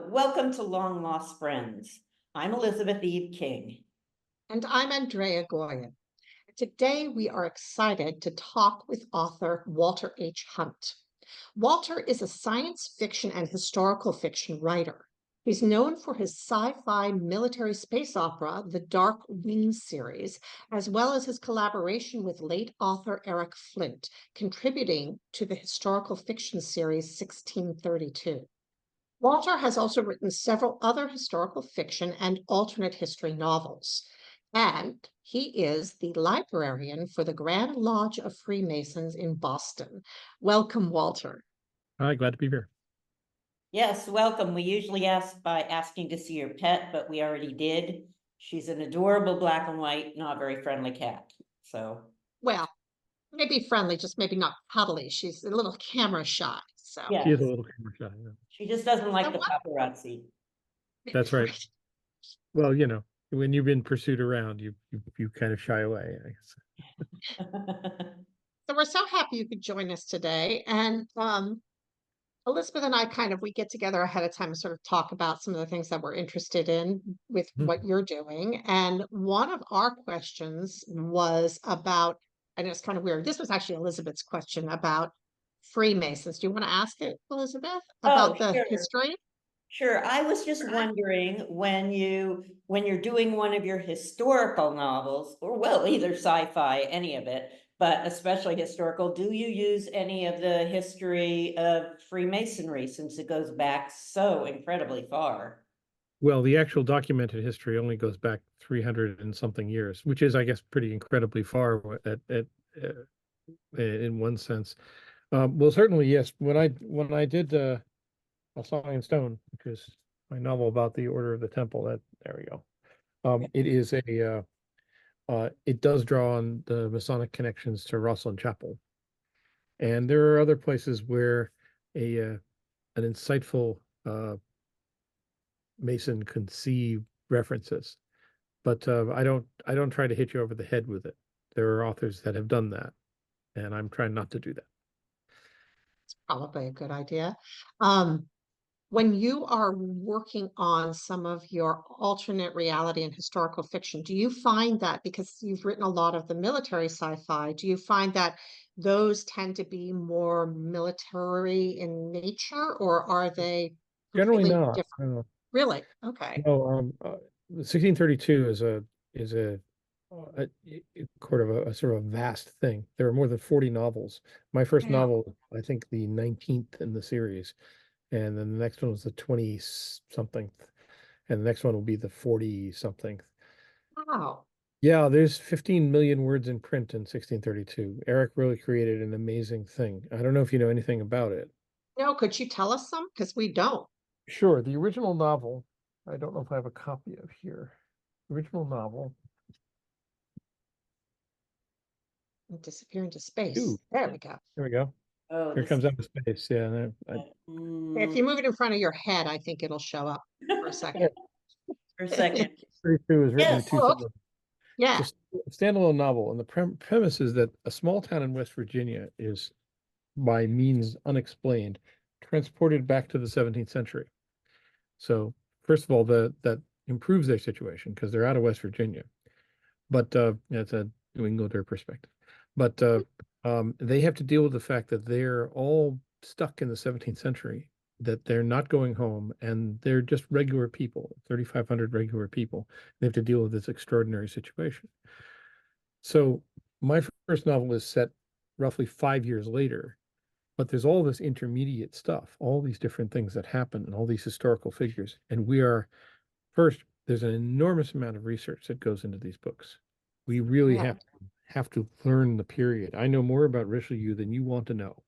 welcome to Long Lost Friends. I'm Elizabeth Eve King. And I'm Andrea Goyan. Today, we are excited to talk with author Walter H. Hunt. Walter is a science fiction and historical fiction writer. He's known for his sci-fi military space opera, the Dark Winds series, as well as his collaboration with late author Eric Flint, contributing to the historical fiction series 1632. Walter has also written several other historical fiction and alternate history novels. And he is the librarian for the Grand Lodge of Freemasons in Boston. Welcome, Walter. Hi, glad to be here. Yes, welcome. We usually ask by asking to see your pet, but we already did. She's an adorable black and white, not very friendly cat. So, Well, maybe friendly, just maybe not cuddly. She's a little camera shy. So yeah, She is a little camera shy. Yeah. she just doesn't like So the what- paparazzi. That's right. Well, you know, when you've been pursued around, you kind of shy away, I guess. So we're so happy you could join us today. And Elizabeth and I we get together ahead of time and sort of talk about some of the things that we're interested in with what you're doing. And one of our questions was about, and it's kind of weird. This was actually Elizabeth's question about Freemasons. Do you want to ask it, Elizabeth, about the sure. history? Sure. I was just wondering when you're doing one of your historical novels, or well, either sci-fi, any of it, but especially historical, do you use any of the history of Freemasonry since it goes back so incredibly far? Well, the actual documented history only goes back 300 and something years, which is, I guess, pretty incredibly far in one sense. Well, certainly, yes. When I did A Song in Stone, which is my novel about the Order of the Temple, there we go. It is it does draw on the Masonic connections to Rosslyn Chapel, and there are other places where an insightful Mason can see references, but I don't try to hit you over the head with it. There are authors that have done that, and I'm trying not to do that. It's probably a good idea. When you are working on some of your alternate reality and historical fiction, do you find that, because you've written a lot of the military sci-fi, do you find that those tend to be more military in nature, or are they Generally completely not. different? Really? Okay. No, 1632 is a sort of a vast thing. There are more than 40 novels. My first Yeah. novel, I think, the 19th in the series, and then the next one was the 20 something, and the next one will be the 40 something. Wow. Yeah, there's 15 million words in print in 1632. Eric really created an amazing thing. I don't know if you know anything about it. No, could you tell us some? Because we don't. Sure, the original novel, I don't know if I have a copy of here. Original novel. Disappear into space. Ooh. There we go. There we go. Oh, Here comes out of space. Yeah. If you move it in front of your head, I think it'll show up for a second. for a second. 32 was written in Yes. 2000. Yeah. It's a standalone novel, and the premise is that a small town in West Virginia is, by means unexplained, transported back to the 17th century. So, first of all, that improves their situation because they're out of West Virginia. But it's a New Englander perspective. But they have to deal with the fact that they're all stuck in the 17th century, that they're not going home, and they're just regular people, 3,500 regular people. They have to deal with this extraordinary situation. So my first novel is set roughly 5 years later, but there's all this intermediate stuff, all these different things that happen, and all these historical figures. And first, there's an enormous amount of research that goes into these books. We really Yeah. have to learn the period. I know more about Richelieu than you want to know.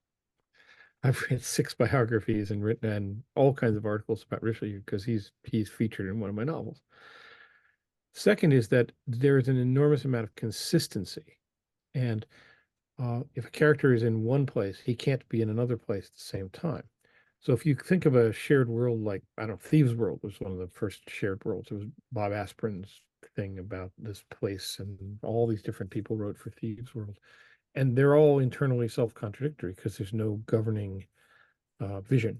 I've read 6 biographies and written all kinds of articles about Richelieu because he's featured in one of my novels. Second is that there is an enormous amount of consistency, and if a character is in one place, he can't be in another place at the same time. So if you think of a shared world like, I don't know, Thieves' World was one of the first shared worlds. It was Bob Asprin's thing about this place, and all these different people wrote for Thieves' World. And they're all internally self-contradictory because there's no governing vision.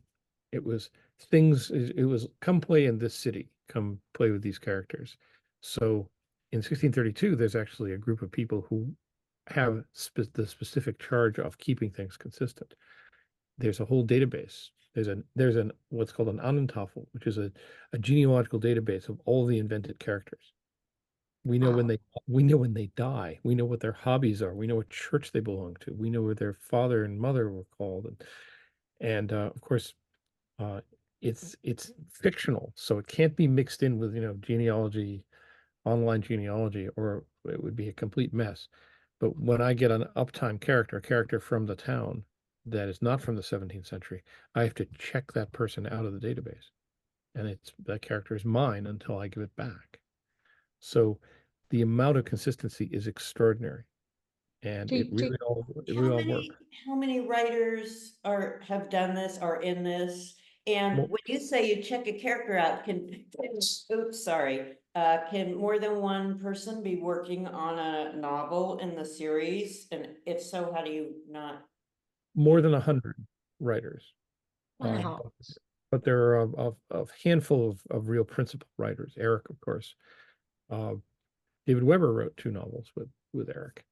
It was things, it was come play in this city, come play with these characters. So in 1632, there's actually a group of people who have the specific charge of keeping things consistent. There's a whole database. There's an what's called an Ahnentafel, which is a genealogical database of all the invented characters. We know when Wow. they die. We know what their hobbies are. We know what church they belong to. We know where their father and mother were called, and of course, uh, it's fictional, so it can't be mixed in with genealogy, online genealogy, or it would be a complete mess. But when I get an uptime character, a character from the town that is not from the 17th century, I have to check that person out of the database, and that character is mine until I give it back. So the amount of consistency is extraordinary, and Do, do, it really all works. How many writers have done this, are in this? And Well, when you say you check a character out, oops, sorry, can more than one person be working on a novel in the series? And if so, how do you not? more than 100 writers. Uh, wow. but there are a handful of real principal writers. Eric, of course. Uh, David Weber wrote 2 novels with Eric.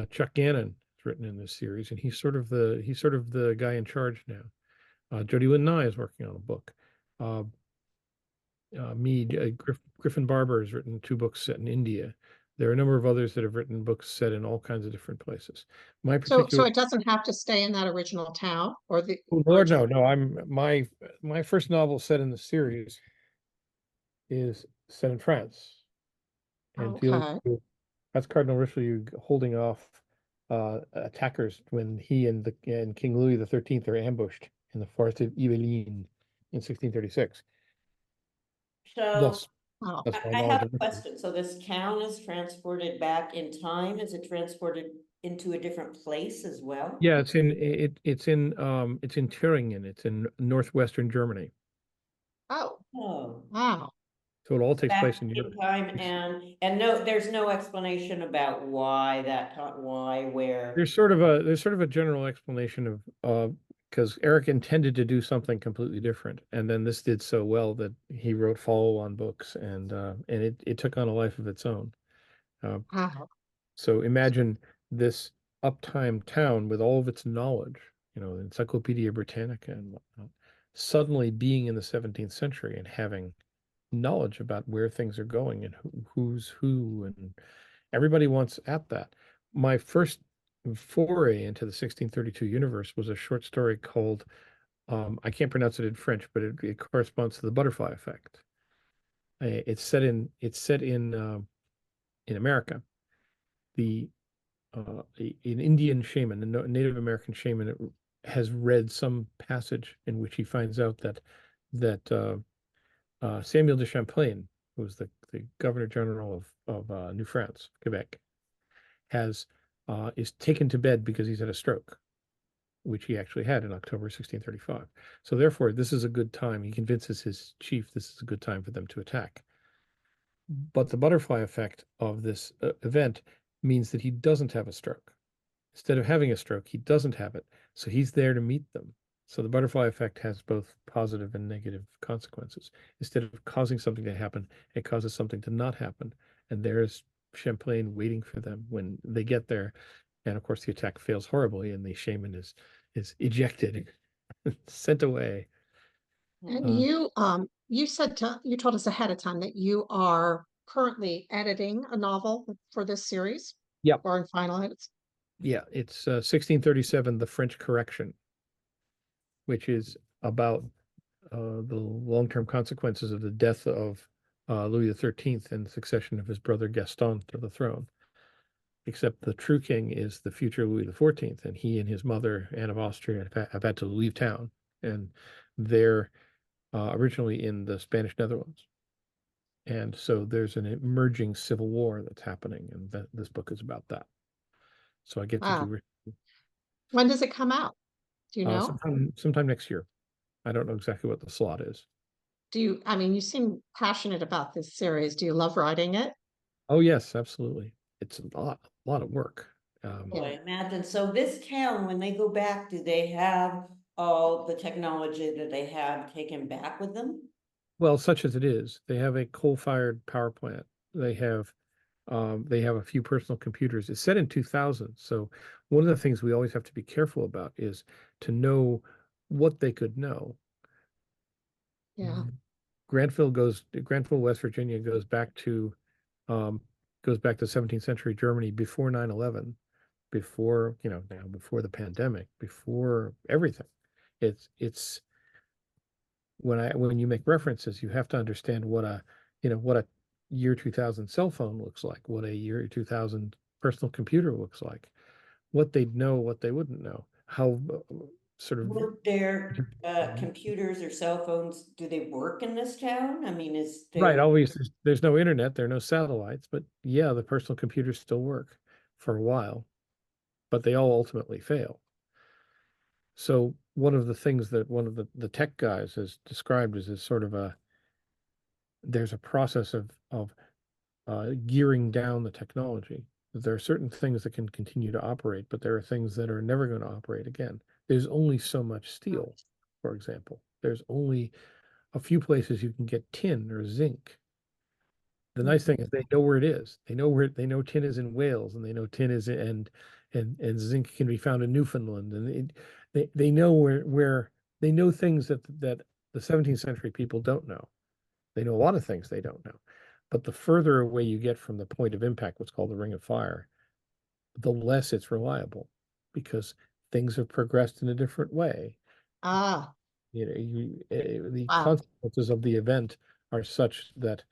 Chuck Gannon is written in this series, and he's sort of the guy in charge now. Jody Lynn Nye is working on a book. Griffin Barber has written 2 books set in India. There are a number of others that have written books set in all kinds of different places. My So particular it doesn't have to stay in that original town or the Oh, Lord, original. no. My first novel set in the series is set in France and deals Okay. with that's Cardinal Richelieu holding off attackers when he and King Louis XIII are ambushed in the forest of Yvelines in 1636. So Thus, Wow. that's my I have knowledge of a Richelieu. question. So this town is transported back in time? Is it transported into a different place as well? Yeah, it's in Thüringen. It's in northwestern Germany. Oh, Oh, wow. So it all takes place back in in Europe. time, and no, there's no explanation about why, where. There's sort of a general explanation of because Eric intended to do something completely different, and then this did so well that he wrote follow-on books, and it took on a life of its own. Uh, Wow. so imagine this uptime town with all of its knowledge, Encyclopedia Britannica and whatnot, suddenly being in the 17th century and having knowledge about where things are going and who's who, and everybody wants at that. My first foray into the 1632 universe was a short story called I can't pronounce it in French, but it corresponds to the butterfly effect. It's set in America. The an Indian shaman, a Native American shaman, has read some passage in which he finds out that Samuel de Champlain, who was the Governor General of New France, Quebec, is taken to bed because he's had a stroke, which he actually had in October 1635. So therefore, this is a good time. He convinces his chief this is a good time for them to attack. But the butterfly effect of this event means that he doesn't have a stroke. Instead of having a stroke, he doesn't have it. So he's there to meet them. So the butterfly effect has both positive and negative consequences. Instead of causing something to happen, it causes something to not happen. And there's Champlain waiting for them when they get there. And of course, the attack fails horribly, and the shaman is ejected, sent away. And Uh, you told us ahead of time that you are currently editing a novel for this series yep. or in final edits. Yeah, it's 1637, The French Correction, which is about the long-term consequences of the death of Louis XIII and the succession of his brother Gaston to the throne. Except the true king is the future Louis XIV, and he and his mother, Anne of Austria, have had to leave town, and they're originally in the Spanish Netherlands. And so there's an emerging civil war that's happening, and this book is about that. So I get to Wow. do When does it come out? Do you know? sometime next year. I don't know exactly what the slot is. I mean, you seem passionate about this series. Do you love writing it? Oh yes, absolutely. It's a lot of work. Yeah. Boy, imagine, so this town, when they go back, do they have all the technology that they have taken back with them? Well, such as it is, they have a coal-fired power plant. They have a few personal computers. It's set in 2000. So one of the things we always have to be careful about is to know what they could know. Yeah. Grantville, West Virginia um, goes back to 17th century Germany before 9/11, before, now before the pandemic, before everything. It's when you make references, you have to understand what a year 2000 cell phone looks like, what a year 2000 personal computer looks like, what they'd know, what they wouldn't know, how sort of Would their computers or cell phones, do they work in this town? I mean, is right. there, Always, there's no internet, there are no satellites, but yeah, the personal computers still work for a while, but they all ultimately fail. So one of the things that one of the tech guys has described is sort of there's a process of gearing down the technology. There are certain things that can continue to operate, but there are things that are never going to operate again. There's only so much steel, for example. There's only a few places you can get tin or zinc. The nice thing is they know where it is. They know tin is in Wales, and they know tin is and zinc can be found in Newfoundland, and they know where they know things that the 17th century people don't know. They know a lot of things they don't know. But the further away you get from the point of impact, what's called the ring of fire, the less it's reliable because things have progressed in a different way. Ah, The wow. consequences of the event are such that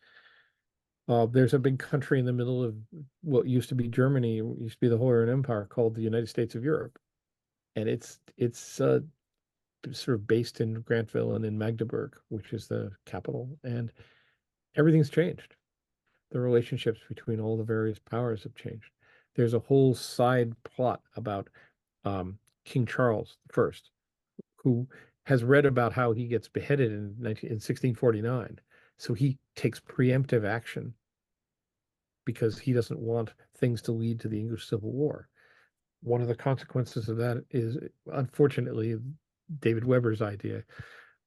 there's a big country in the middle of what used to be Germany, used to be the Holy Roman Empire, called the United States of Europe, and it's sort of based in Grantville and in Magdeburg, which is the capital, and everything's changed. The relationships between all the various powers have changed. There's a whole side plot about King Charles I, who has read about how he gets beheaded in 1649. So he takes preemptive action because he doesn't want things to lead to the English Civil War. One of the consequences of that is, unfortunately, David Weber's idea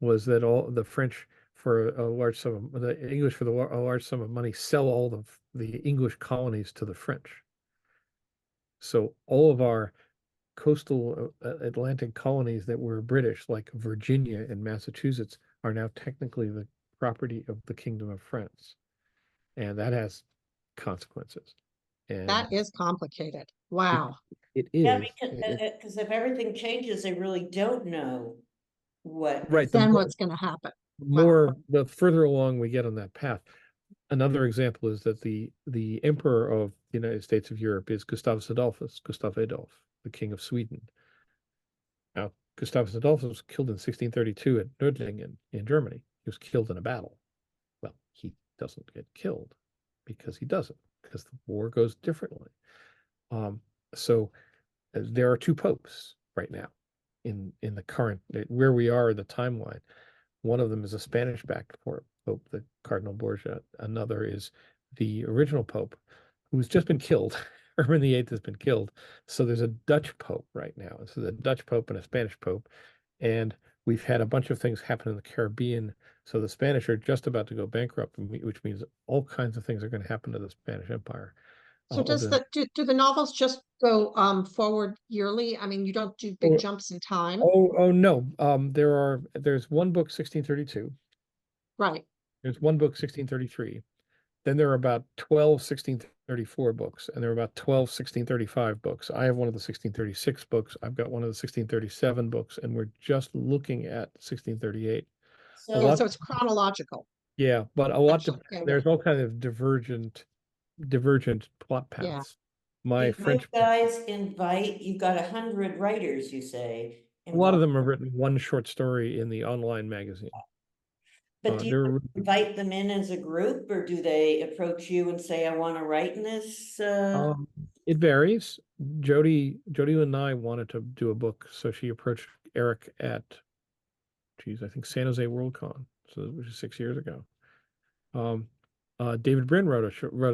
was that all the French, for a large sum of the English, for a large sum of money, sell all the English colonies to the French. So all of our coastal Atlantic colonies that were British, like Virginia and Massachusetts, are now technically the property of the Kingdom of France, and that has consequences. And That is complicated. it, Wow. it yeah, is because if everything changes, they really don't know what right. is. The Then more, what's going to happen? Wow. the further along we get on that path. Another example is that the Emperor of the United States of Europe is Gustav Adolf, the King of Sweden. Now, Gustavus Adolphus was killed in 1632 at Nördlingen in Germany. He was killed in a battle. Well, he doesn't get killed because he doesn't, because the war goes differently. So there are two popes right now in the current where we are in the timeline. One of them is a Spanish-backed pope, the Cardinal Borgia. Another is the original pope, who's just been killed. Urban VIII has been killed. So there's a Dutch pope right now. So the Dutch pope and a Spanish pope. And we've had a bunch of things happen in the Caribbean. So the Spanish are just about to go bankrupt, which means all kinds of things are going to happen to the Spanish Empire. So Over does the do the novels just go forward yearly? I mean, you don't do big oh, jumps in time, oh no. There's one book 1632. right? There's one book 1633. Then there are about 12 1634 books, and there are about 12 1635 books. I have one of the 1636 books. I've got one of the 1637 books, and we're just looking at 1638. A Yeah, So, lot, so it's chronological. yeah, but a lot Gotcha. Yeah, yeah, there's all kind of divergent plot yeah. paths. do My you French book, guys invite, you've got 100 writers, you say, a lot of involved, them have written one short story in the online magazine. but do you They're invite them in as a group, or do they approach you and say, I want to write in this? Um, it varies. Jody and I wanted to do a book, so she approached Eric at, geez, I think San Jose Worldcon, so which is 6 years ago. Um, David Brin wrote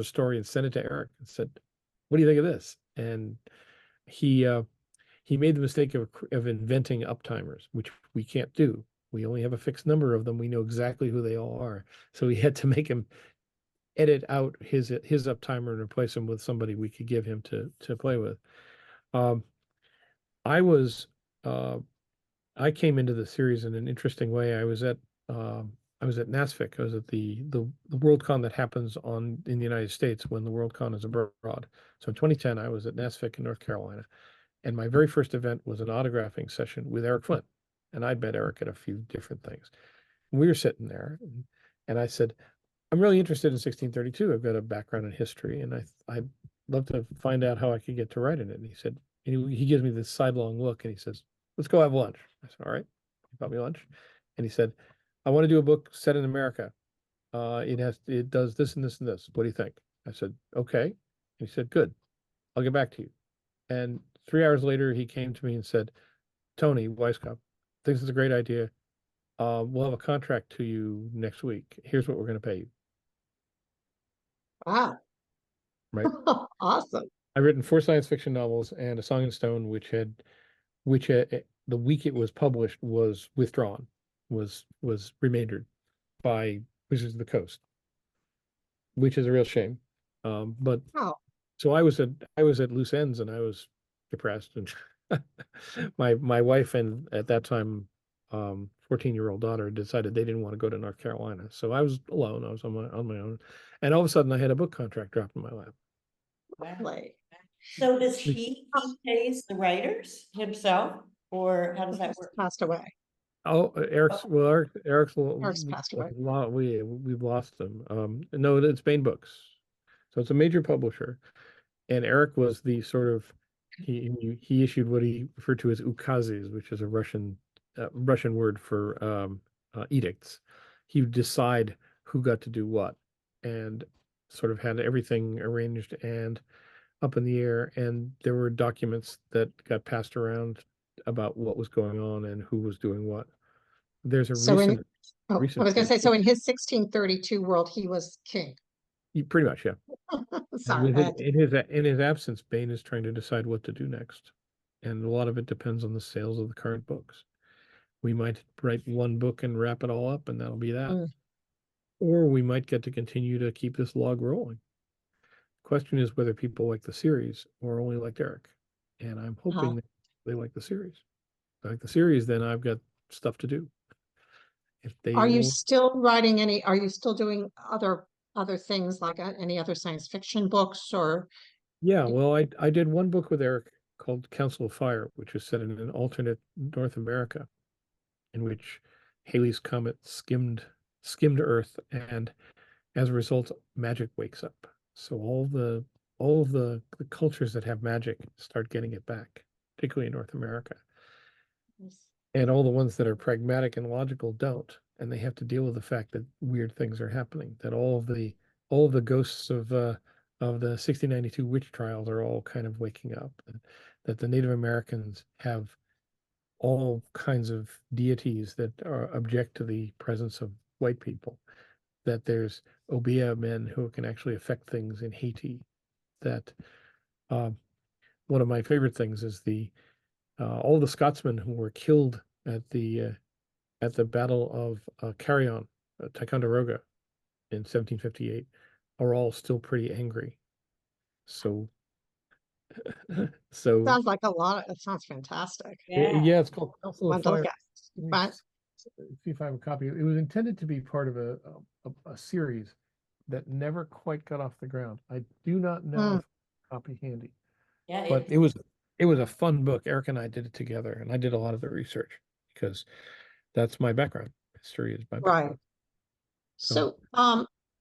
a story and sent it to Eric and said, "What do you think of this?" And he he made the mistake of inventing uptimers, which we can't do. We only have a fixed number of them. We know exactly who they all are. So we had to make him edit out his uptimer and replace him with somebody we could give him to play with. Um, I was I came into the series in an interesting way. I was at NASFIC. I was at the Worldcon that happens in the United States when the Worldcon is abroad. So in 2010, I was at NASFIC in North Carolina, and my very first event was an autographing session with Eric Flint, and I'd met Eric at a few different things. We were sitting there, and I said, "I'm really interested in 1632. I've got a background in history, and I'd love to find out how I could get to write in it." And he said, and he gives me this sidelong look, and he says, "Let's go have lunch." I said, "All right." He bought me lunch, and he said, "I want to do a book set in America. It does this and this and this. What do you think?" I said, "Okay." And he said, "Good. I'll get back to you." And 3 hours later, he came to me and said, "Tony Weisskopf thinks it's a great idea. We'll have a contract to you next week. Here's what we're going to pay you." Wow. Right. Awesome. I've written 4 science fiction novels and A Song in Stone, which the week it was published was withdrawn, was remaindered by Wizards of the Coast, which is a real shame. But Oh, so I was at loose ends, and I was depressed, and my wife and at that time 14-year-old daughter decided they didn't want to go to North Carolina. So I was alone. I was on my own. And all of a sudden I had a book contract dropped in my lap. Wow. lovely. So does Which- he pays the writers himself, or how does that He's work? passed away. Oh, Eric's Eric's passed away. we've lost him. No, it's Bain Books. So it's a major publisher. And Eric was the sort of he issued what he referred to as ukazes, which is a Russian word for edicts. He would decide who got to do what, and sort of had everything arranged and up in the air. And there were documents that got passed around about what was going on and who was doing what. There's a So in, I was recent going to book, say, so in his 1632 world, he was king. pretty much, yeah. And Sorry. in his absence, Bain is trying to decide what to do next. And a lot of it depends on the sales of the current books. We might write one book and wrap it all up, and that'll be that. Mm. Or we might get to continue to keep this log rolling. Question is whether people like the series or only like Eric. And I'm hoping that they like the series. If they like the series, then I've got stuff to do. If they Are you won't, still writing are you still doing other things like any other science fiction books or? yeah, well, I did one book with Eric called Council of Fire, which was set in an alternate North America, in which Halley's Comet skimmed Earth, and as a result, magic wakes up. So all of the cultures that have magic start getting it back, particularly in North America. And all the ones that are pragmatic and logical don't. And they have to deal with the fact that weird things are happening, that all of the ghosts of the 1692 witch trials are all kind of waking up, that the Native Americans have all kinds of deities that object to the presence of white people, that there's Obeah men who can actually affect things in Haiti, that one of my favorite things is all the Scotsmen who were killed at the Battle of Carrion, Ticonderoga in 1758 are all still pretty angry. So Sounds like a lot. It sounds fantastic. yeah, it's called Council of Wonderful Fire. guys. Let me But see if I have a copy. It was intended to be part of a series that never quite got off the ground. I do not know if I have a copy handy, Yeah, but it was a fun book. Eric and I did it together, and I did a lot of the research because that's my background. History is my right. background. So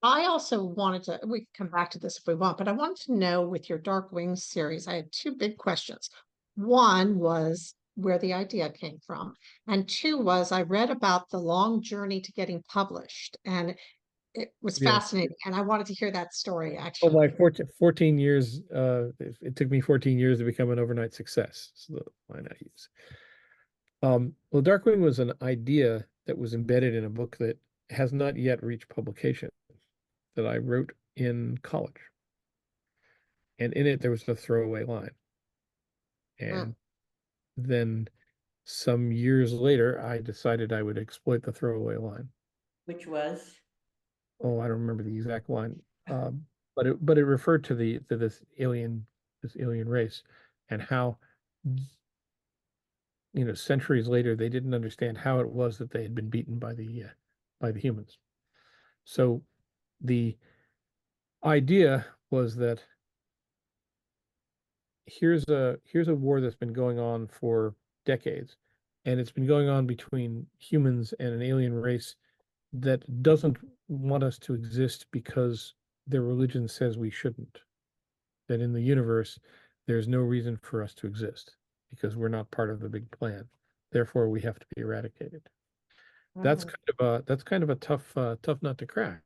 I also wanted to, we can come back to this if we want, but I wanted to know with your Dark Wings series, I had two big questions. One was where the idea came from, and two was I read about the long journey to getting published, and it was Yeah. fascinating, and I wanted to hear that story Oh, actually. my 14 years, it took me 14 years to become an overnight success. So the line I use. Well, Darkwing was an idea that was embedded in a book that has not yet reached publication that I wrote in college. And in it, there was a throwaway line. And then some years later, I decided I would exploit the throwaway line. Which was? Oh, I don't remember the exact line, but it referred to this alien race, and how, centuries later they didn't understand how it was that they had been beaten by the humans. So the idea was that here's a war that's been going on for decades, and it's been going on between humans and an alien race that doesn't want us to exist because their religion says we shouldn't. That in the universe, there's no reason for us to exist because we're not part of the big plan. Therefore, we have to be eradicated. That's Mhm. kind of a tough nut to crack.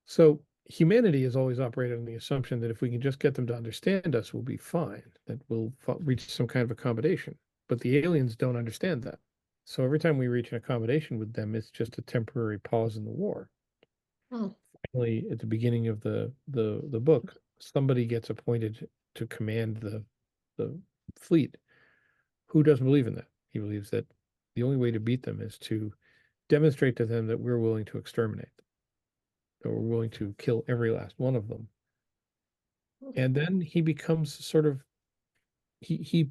So humanity has always operated on the assumption that if we can just get them to understand us, we'll be fine, that we'll reach some kind of accommodation. But the aliens don't understand that. So every time we reach an accommodation with them, it's just a temporary pause in the war. Hmm. Finally, at the beginning of the book, somebody gets appointed to command the fleet. Who doesn't believe in that? He believes that the only way to beat them is to demonstrate to them that we're willing to exterminate them, that we're willing to kill every last one of them. And then he becomes sort of he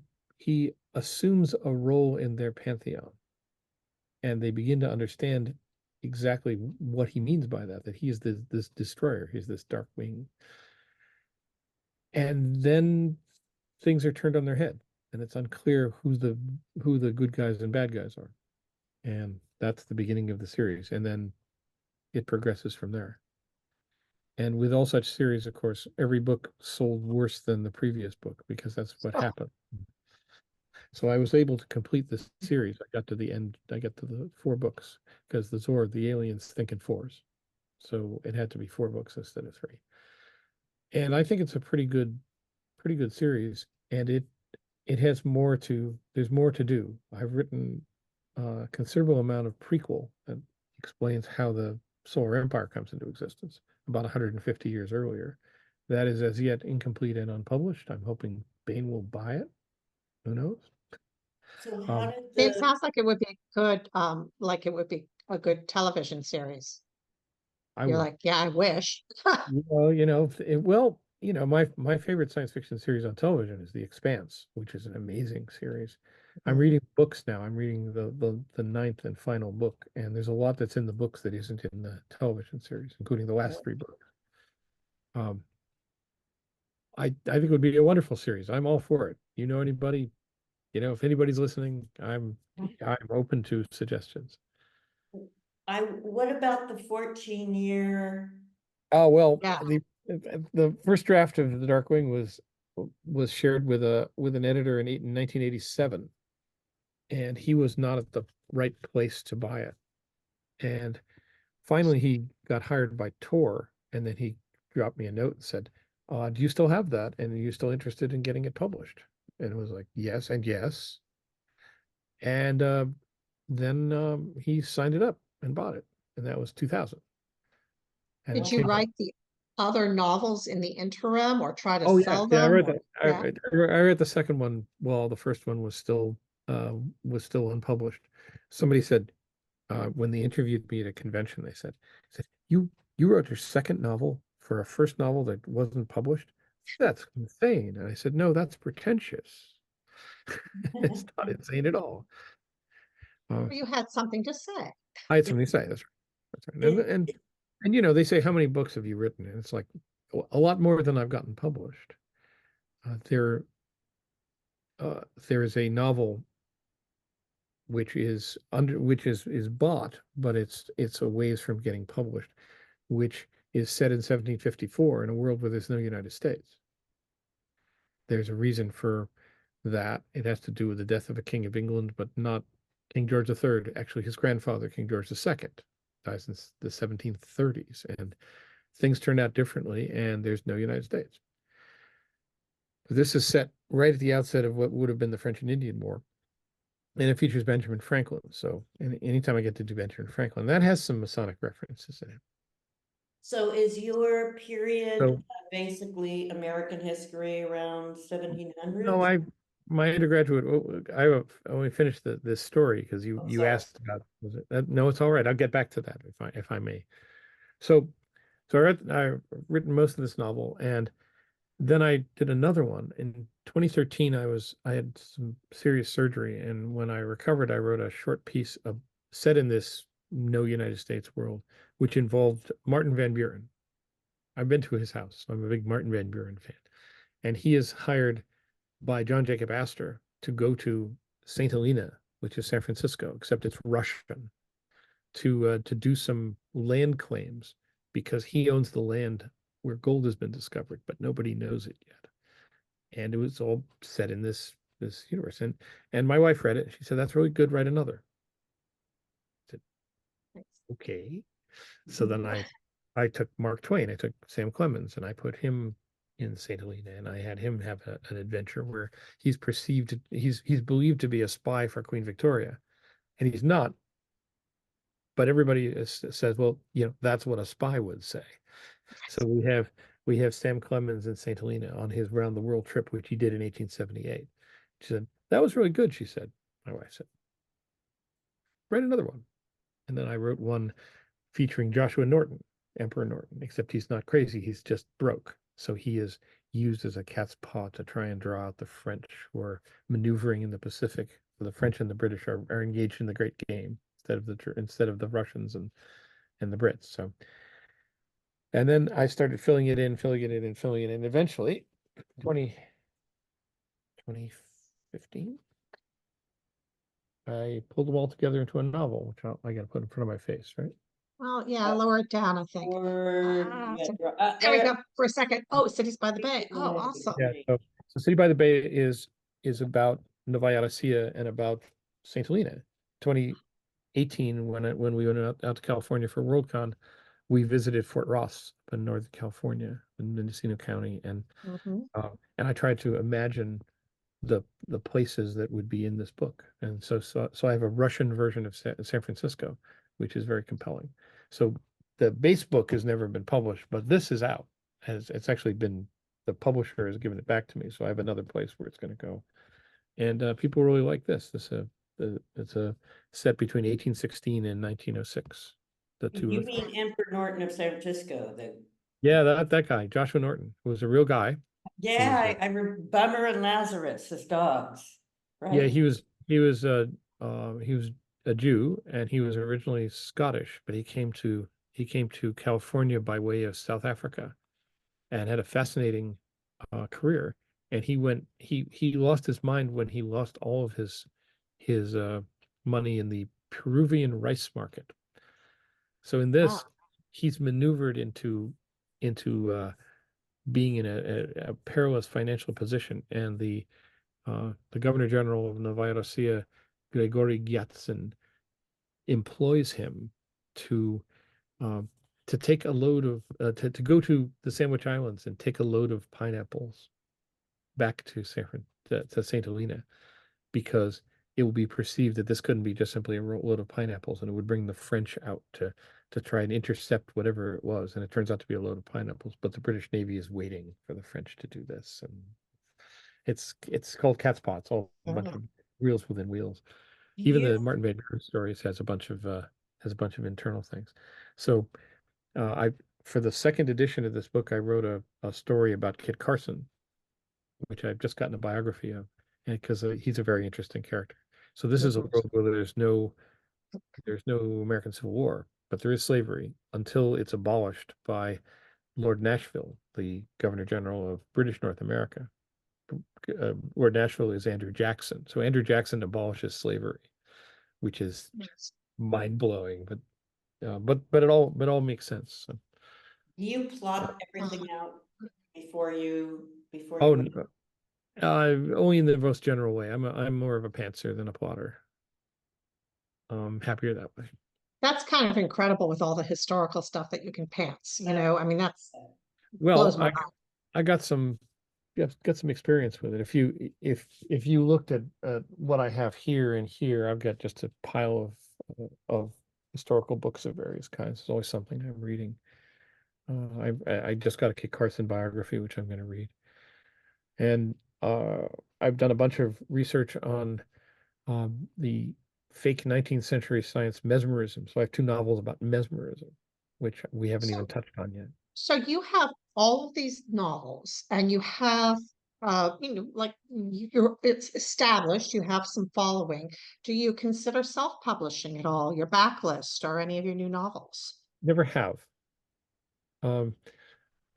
assumes a role in their pantheon, and they begin to understand exactly what he means by that, that he is this destroyer, he's this dark wing. And then things are turned on their head, and it's unclear who the good guys and bad guys are. And that's the beginning of the series, and then it progresses from there. And with all such series, of course, every book sold worse than the previous book because that's what Oh, happened. So I was able to complete this series. I got to the end. I got to the 4 books because the aliens think in fours. So it had to be 4 books instead of 3. And I think it's a pretty good series. And it has there's more to do. I've written a considerable amount of prequel that explains how the Solar Empire comes into existence about 150 years earlier. That is as yet incomplete and unpublished. I'm hoping Bain will buy it. Who knows? So how Um, did it the, sounds like it would be good, like it would be a good television series. I You're would, like, yeah, I wish. well, my favorite science fiction series on television is The Expanse, which is an amazing series. I'm Mhm. reading books now. I'm reading the ninth and final book, and there's a lot that's in the books that isn't in the television series, including the last 3 books. Um, I think it would be a wonderful series. I'm all for it. You know anybody, if anybody's listening, I'm open to suggestions. what about the 14-year? Oh well, Yeah. the first draft of the Darkwing was shared with an editor in 1987, and he was not at the right place to buy it. And finally, he got hired by Tor, and then he dropped me a note and said, "Do you still have that? And are you still interested in getting it published?" And it was like, yes and yes. And then he signed it up and bought it, and that was 2000. And it Did you came out. write the other novels in the interim or try to Oh yeah, sell yeah. I them read or that. yeah? I read the second one. Well, the first one was still unpublished. Somebody said when they interviewed me at a convention, they said you wrote your second novel for a first novel that wasn't published. That's insane. And I said, no, that's pretentious. It's not insane at all. Uh, You had something to say. I had something to say. That's right. That's right. It, And they say, how many books have you written? And it's like a lot more than I've gotten published. Uh, there, there is a novel which is bought, but it's a ways from getting published, which is set in 1754 in a world where there's no United States. There's a reason for that. It has to do with the death of a king of England, but not King George III. Actually, his grandfather, King George II, dies in the 1730s, and things turned out differently, and there's no United States. This is set right at the outset of what would have been the French and Indian War, and it features Benjamin Franklin. So anytime I get to do Benjamin Franklin, that has some Masonic references in it. so is your period So basically American history around no, 1700s? my undergraduate, I only finished this story because you Sorry. asked about, was it? No, it's all right. I'll get back to that if I may. So, I've written most of this novel, and then I did another one in 2013. I had some serious surgery, and when I recovered, I wrote a short piece set in this no United States world, which involved Martin Van Buren. I've been to his house. I'm a big Martin Van Buren fan, and he is hired by John Jacob Astor to go to St. Helena, which is San Francisco, except it's Russian, to do some land claims because he owns the land where gold has been discovered, but nobody knows it yet. And it was all set in this universe. And my wife read it. She said, "That's really good. Write another." I said, "Okay." So then I took Mark Twain. I took Sam Clemens, and I put him in St. Helena, and I had him have an adventure where he's believed to be a spy for Queen Victoria, and he's not. But everybody says, well, that's what a spy would say. So we have Sam Clemens in St. Helena on his round the world trip, which he did in 1878. She said, "That was really good," she said. My wife said, "Write another one." And then I wrote one featuring Joshua Norton, Emperor Norton, except he's not crazy. He's just broke. So he is used as a cat's paw to try and draw out the French who are maneuvering in the Pacific. So the French and the British are engaged in the great game instead of the Russians and the Brits. So, and then I started filling it in, filling it in, and filling it in. Eventually, 2015, I pulled them all together into a novel, which I got to put in front of my face, right? Well, yeah, lower it down, I think. There we go for a second. Oh, Cities by the Bay. Oh, awesome. Yeah. So City by the Bay is about Novaya Russia and about St. Helena. 2018, when we went out to California for Worldcon, we visited Fort Ross up in Northern California in Mendocino County, Mhm. and I tried to imagine the places that would be in this book. And so I have a Russian version of San Francisco, which is very compelling. So the base book has never been published, but this is out. It's actually been the publisher has given it back to me, so I have another place where it's going to go. And people really like this. It's a set between 1816 and 1906. The two You of them. mean Emperor Norton of San Francisco, Yeah, that guy, Joshua Norton, who was a real guy. He yeah, was I remember Bummer and Lazarus as dogs, Yeah, right? he was a Jew, and he was originally Scottish, but he came to California by way of South Africa and had a fascinating career. And he lost his mind when he lost all of his money in the Peruvian rice market. So in Ah, this, he's maneuvered into being in a perilous financial position, and the governor general of Novaya Russia, Grigory Gyatsin, employs him to um, take a load of to go to the Sandwich Islands and take a load of pineapples back to to Saint Helena, because it will be perceived that this couldn't be just simply a load of pineapples, and it would bring the French out to try and intercept whatever it was. And it turns out to be a load of pineapples, but the British Navy is waiting for the French to do this, and it's called Cat's Paw. It's all a bunch ah. of wheels within wheels. Even You the Martin Van Buren stories has a bunch of internal things. So I for the second edition of this book, I wrote a story about Kit Carson, which I've just gotten a biography of, and because he's a very interesting character. So this is a Mhm. world where there's no American Civil War, but there is slavery until it's abolished by Lord Nashville, the Governor General of British North America. Lord Nashville is Andrew Jackson. So Andrew Jackson abolishes slavery, which is Yes. mind blowing, but it all makes sense. So, you uh, plot everything out before oh, you went. only in the most general way. I'm more of a pantser than a plotter. Happier that way. That's kind of incredible with all the historical stuff that you can pants, I mean, that's Well, blows my mind. I got some experience with it. If you looked at what I have here and here, I've got just a pile of historical books of various kinds. There's always something I'm reading. I just got a Kit Carson biography, which I'm going to read. And I've done a bunch of research on the fake 19th century science mesmerism. So I have two novels about mesmerism, which we haven't even So, touched on yet. so you have all of these novels and you have, like it's established, you have some following. Do you consider self-publishing at all, your backlist or any of your new novels? Never have. Um,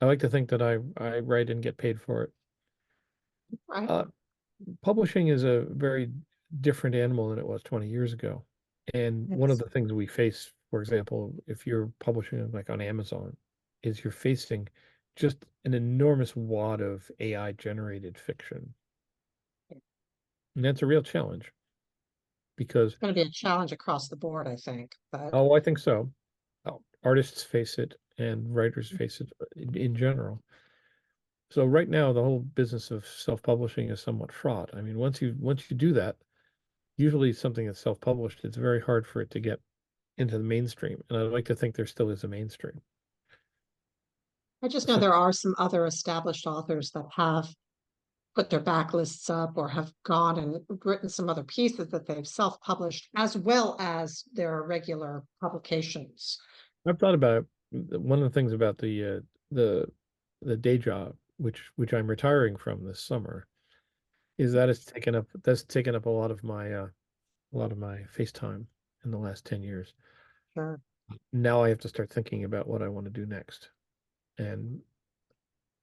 I like to think that I write and get paid for it. Right? Uh, Publishing is a very different animal than it was 20 years ago. And one of Yes. the things we face, for example, if you're publishing like on Amazon, is you're facing just an enormous wad of AI generated fiction. And that's a real challenge because, It's going to be a challenge across the board, I think. But oh, I think so. Artists face it and writers face it in general. So right now, the whole business of self-publishing is somewhat fraught. I mean, once you do that, usually something that's self-published, it's very hard for it to get into the mainstream. And I'd like to think there still is a mainstream. I just know So there are some other established authors that have put their backlists up or have gone and written some other pieces that they've self-published as well as their regular publications. I've thought about one of the things about the the day job, which I'm retiring from this summer, is that that's taken up a lot of my face time in the last 10 years. Sure. Now I have to start thinking about what I want to do next. And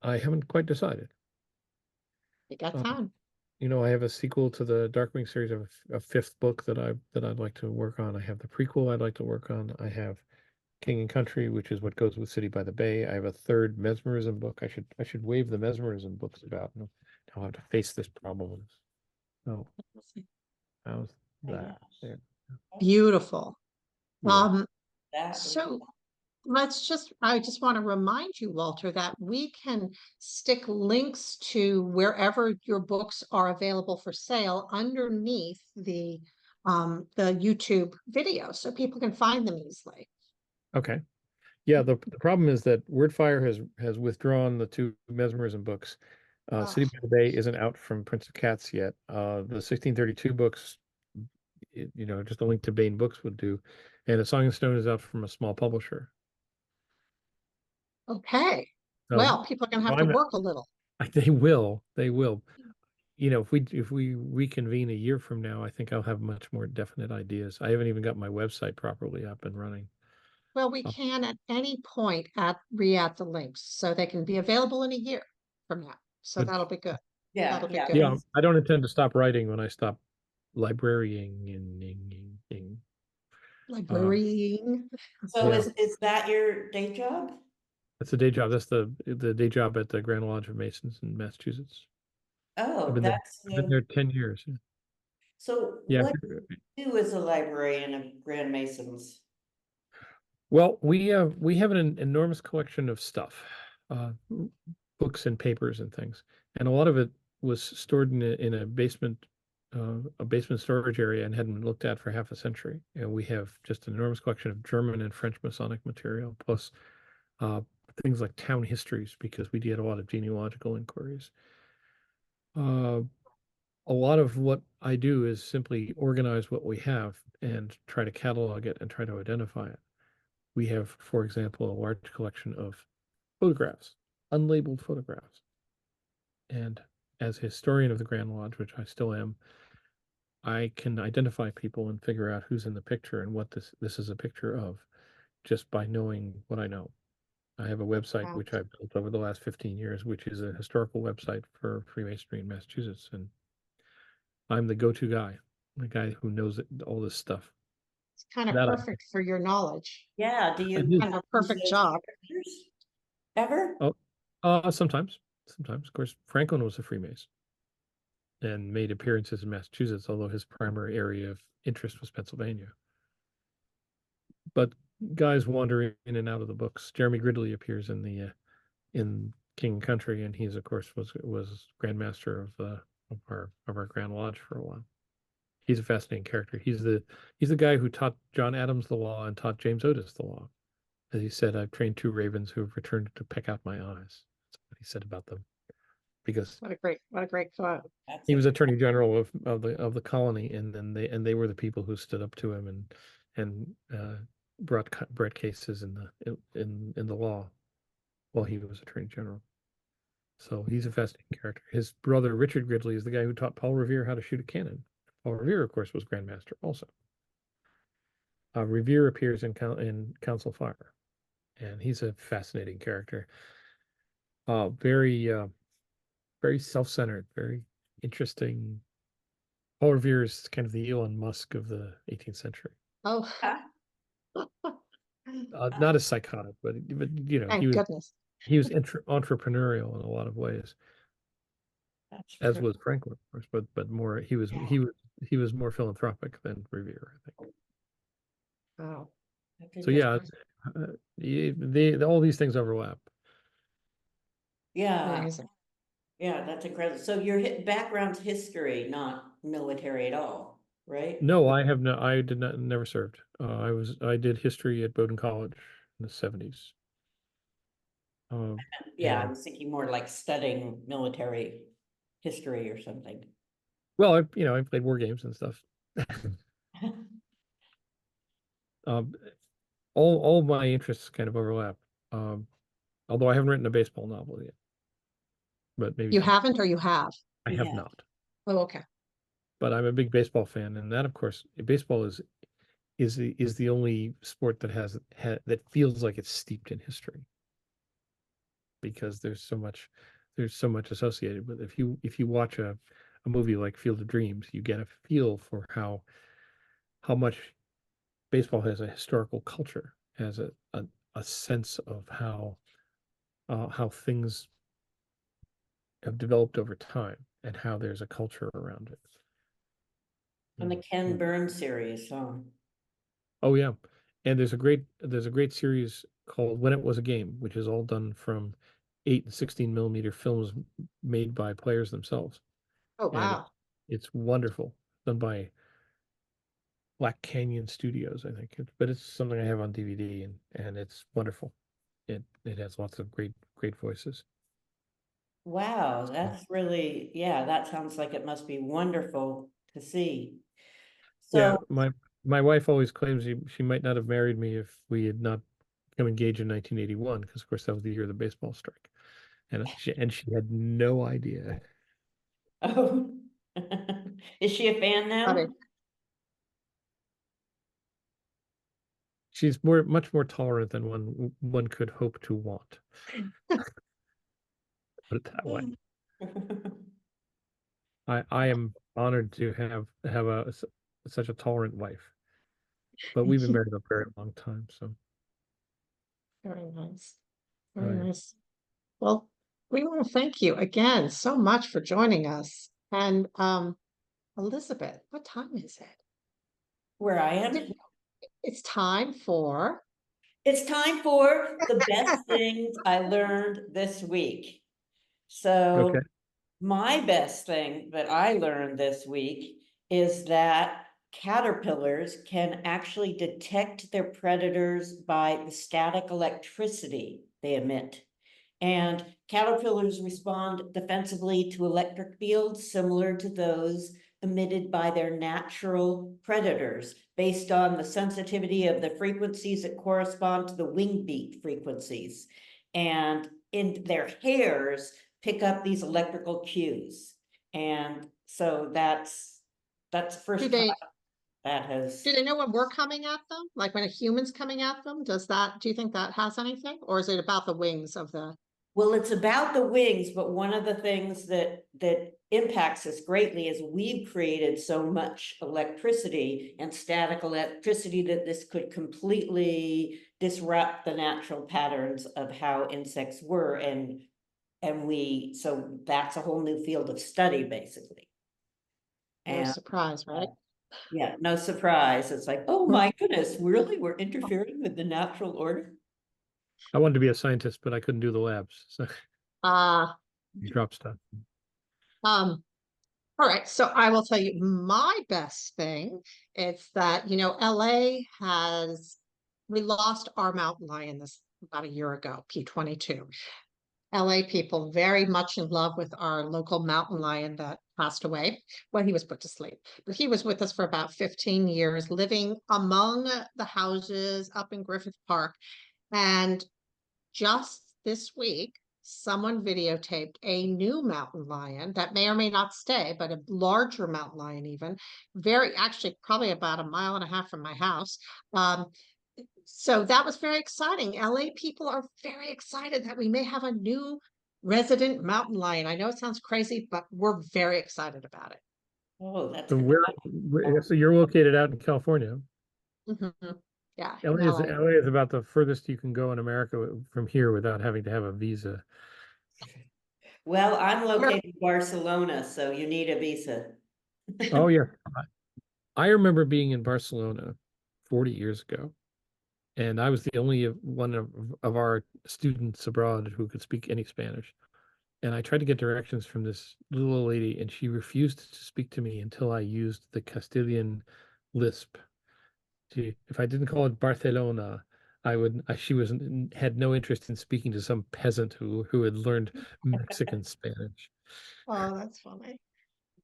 I haven't quite decided. You got Uh, time. I have a sequel to the Darkwing series. I have a fifth book that I'd like to work on. I have the prequel I'd like to work on. I have King and Country, which is what goes with City by the Bay. I have a third mesmerism book. I should waive the mesmerism books about. Now I have to face this problem. So how's My that? gosh. There. Beautiful. Yeah. That would So be I just want to remind you, Walter, that we can stick links to wherever your books are available for sale underneath the YouTube video so people can find them easily. Okay. Yeah, the problem is that Wordfire has withdrawn the two mesmerism books. Oh, City by the Bay isn't out from Prince of Cats yet. The 1632 books, just a link to Baen Books would do. And A Song in Stone is out from a small publisher. okay. So Well, people are going to have to I'm not, work a little. they will. They will. If we reconvene a year from now, I think I'll have much more definite ideas. I haven't even got my website properly up and running. Well, we Uh, can at any point re-add the links so they can be available in a year from now. So but that'll be good. yeah, That'll be yeah. good. yeah, I don't intend to stop writing when I stop librarying and Librarian. So yeah, is that your day job? that's a day job. That's the day job at the Grand Lodge of Masons in Massachusetts. I've Oh, been there. that's I've been there 10 years. so Yeah. what do you do as a librarian of Grand Masons? Well, we have an enormous collection of stuff, uh, books and papers and things, and a lot of it was stored in a basement storage area and hadn't been looked at for half a century. And we have just an enormous collection of German and French Masonic material, plus uh, things like town histories, because we did a lot of genealogical inquiries. Uh, a lot of what I do is simply organize what we have and try to catalog it and try to identify it. We have, for example, a large collection of photographs, unlabeled photographs. And as a historian of the Grand Lodge, which I still am, I can identify people and figure out who's in the picture and what this is a picture of just by knowing what I know. I have a website Wow. which I've built over the last 15 years, which is a historical website for Freemasonry in Massachusetts. And I'm the go-to guy, the guy who knows all this stuff. It's kind of That perfect for your knowledge. Yeah, do I you do. Kind of a use perfect those job. characters ever? Oh, sometimes. Sometimes. Of course, Franklin was a Freemason and made appearances in Massachusetts, although his primary area of interest was Pennsylvania. But guys wander in and out of the books. Jeremy Gridley appears in King and Country, and he's of course was Grand Master of our Grand Lodge for a while. He's a fascinating character. He's the guy who taught John Adams the law and taught James Otis the law. As he said, I've trained two ravens who have returned to peck out my eyes. That's what he said about them. because What a great quote. That's he a, was attorney general of the colony, and then they were the people who stood up to him and brought cases in the law while he was attorney general. So he's a fascinating character. His brother Richard Gridley is the guy who taught Paul Revere how to shoot a cannon. Paul Revere, of course, was Grandmaster also. Revere appears in Council Fire, and he's a fascinating character. Very very self-centered, very interesting. Paul Revere is kind of the Elon Musk of the 18th century. Oh, Not as psychotic, but thank goodness. he was entrepreneurial in a lot of ways, that's as true. was Franklin, of course, but more he was more philanthropic than Revere, I think. Wow. That's So yeah, all these things overlap. Yeah, Amazing. yeah, that's incredible. So your background's history, not military at all, right? No, I did not never served. I did history at Bowdoin College in the 70s. Yeah, I And was thinking more like studying military history or something. well, I played war games and stuff. Um, all my interests kind of overlap. Um, Although I haven't written a baseball novel yet, but maybe You some. haven't or you have? I have Yeah. not. Oh, okay. But I'm a big baseball fan, and that, of course, baseball is the only sport that that feels like it's steeped in history, because there's so much associated with it. If you watch a movie like Field of Dreams, you get a feel for how much baseball has a historical culture, has a sense of how things have developed over time and how there's a culture around it. And the Ken Mm. Burns series, Oh yeah. And there's a great series called When It Was a Game, which is all done from 8 and 16 millimeter films made by players themselves. Oh, And wow. it's wonderful. Done by Black Canyon Studios, I think. But it's something I have on DVD, and it's wonderful. It has lots of great voices. wow, that's really, yeah, that sounds like it must be wonderful to see. Yeah, So, my wife always claims she might not have married me if we had not become engaged in 1981, because of course that was the year of the baseball strike, and she had no idea. oh, is she a fan now? Funny. She's much more tolerant than one could hope to want. Put it that way. I am honored to have such a tolerant wife, but we've been married a very long time, so Very nice. Very I nice. Well, we want to thank you again so much for joining us. And Elizabeth, what time is it? Where I am? It's time for It's time for the best things I learned this week. okay. So my best thing that I learned this week is that caterpillars can actually detect their predators by the static electricity they emit. And caterpillars respond defensively to electric fields similar to those emitted by their natural predators, based on the sensitivity of the frequencies that correspond to the wing beat frequencies. And in their hairs pick up these electrical cues. And so that's the do first time they that has. do they know when we're coming at them? Like when a human's coming at them? Do you think that has anything? Or is it about the wings of the Well, it's about the wings, but one of the things that impacts us greatly is we've created so much electricity and static electricity that this could completely disrupt the natural patterns of how insects were, and so that's a whole new field of study, basically. no And surprise, right? yeah, no surprise. It's like, oh my goodness, really? We're interfering with the natural order? I wanted to be a scientist, but I couldn't do the labs, so Uh you drop stuff. um all right, so I will tell you my best thing. It's that, LA we lost our mountain lion this about a year ago, P22. LA people very much in love with our local mountain lion that passed away when he was put to sleep. But he was with us for about 15 years, living among the houses up in Griffith Park. And just this week, someone videotaped a new mountain lion that may or may not stay, but a larger mountain lion, even actually, probably about 1.5 miles from my house. So that was very exciting. LA people are very excited that we may have a new resident mountain lion. I know it sounds crazy, but we're very excited about it. Oh, that's So so you're located out in California. Mhm. Yeah, in LA LA. LA is about the furthest you can go in America from here without having to have a visa. well, I'm Where- located in Barcelona, so you need a visa. Oh yeah. I remember being in Barcelona 40 years ago, and I was the only one of our students abroad who could speak any Spanish. And I tried to get directions from this little lady, and she refused to speak to me until I used the Castilian lisp. If I didn't call it Barcelona, she had no interest in speaking to some peasant who had learned Mexican Spanish. Oh, that's funny.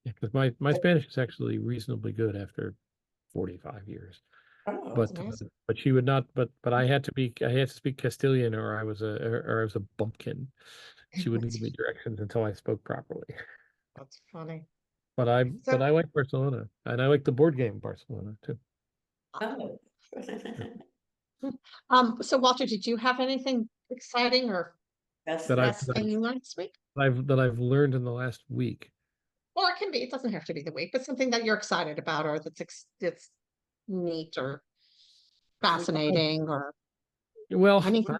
Because my Spanish is actually reasonably good after 45 years. Oh, That's But amazing. but she would not. But I had to speak Castilian, or I was a bumpkin. She wouldn't give me directions until I spoke properly. That's funny. But So, I like Barcelona, and I like the board game Barcelona too. oh. so Walter, did you have anything exciting or That's That I've best thing you learned this week? that I've learned in the last week. Or it can be, it doesn't have to be the week, but something that you're excited about or that's neat or fascinating or Well, anything.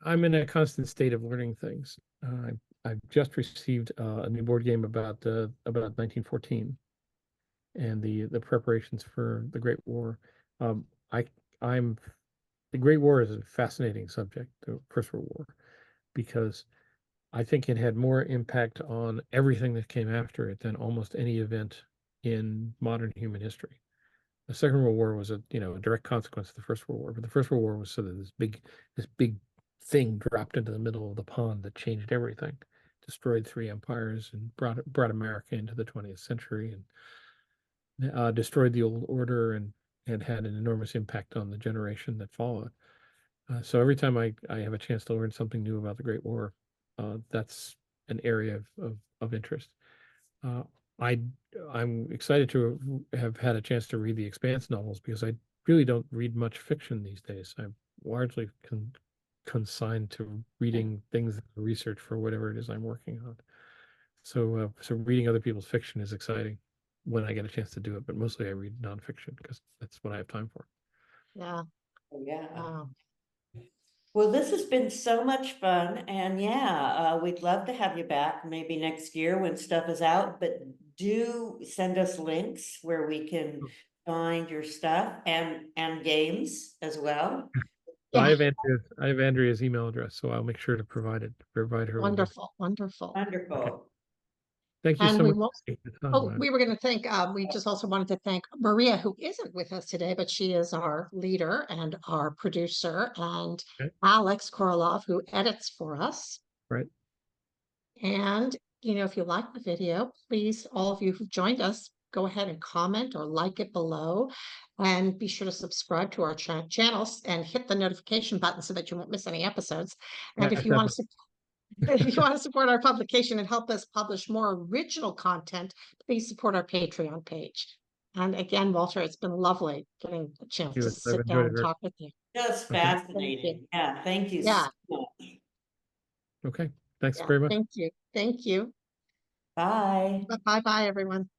I'm in a constant state of learning things. I've just received a new board game about 1914 and the preparations for the Great War. Um, I I'm The Great War is a fascinating subject, the First World War, because I think it had more impact on everything that came after it than almost any event in modern human history. The Second World War was a direct consequence of the First World War, but the First World War was sort of this big thing dropped into the middle of the pond that changed everything, destroyed three empires and brought America into the 20th century, and destroyed the old order, and had an enormous impact on the generation that followed. So every time I have a chance to learn something new about the Great War, that's an area of interest. Uh, I I'm excited to have had a chance to read the Expanse novels because I really don't read much fiction these days. I'm largely consigned to reading things, research for whatever it is I'm working on. So reading other people's fiction is exciting when I get a chance to do it, but mostly I read nonfiction because that's what I have time for. Yeah. Oh, yeah. Wow. Well, this has been so much fun, and yeah, we'd love to have you back maybe next year when stuff is out, but do send us links where we can find your stuff and games as well. I Yeah. have Andrea's email address, so I'll make sure to provide her with it. Wonderful. Wonderful. Okay. Wonderful. Thank you And so we much won't. for taking the Oh, time. we were going to thank, we just also wanted to thank Maria, who isn't with us today, but she is our leader and our producer, and Okay. Alex Korolov, who edits for us. Right. And, if you like the video, please, all of you who joined us, go ahead and comment or like it below. And be sure to subscribe to our channels and hit the notification button so that you won't miss any episodes. And if you want to if you want to support our publication and help us publish more original content, please support our Patreon page. And again, Walter, it's been lovely getting a chance to I've sit down enjoyed it and very talk with you. Just much. Okay. Thank you. fascinating. Yeah, thank you Yeah, so much. Okay. Thanks yeah. very much. Thank you. Thank you. Bye. Bye bye, everyone.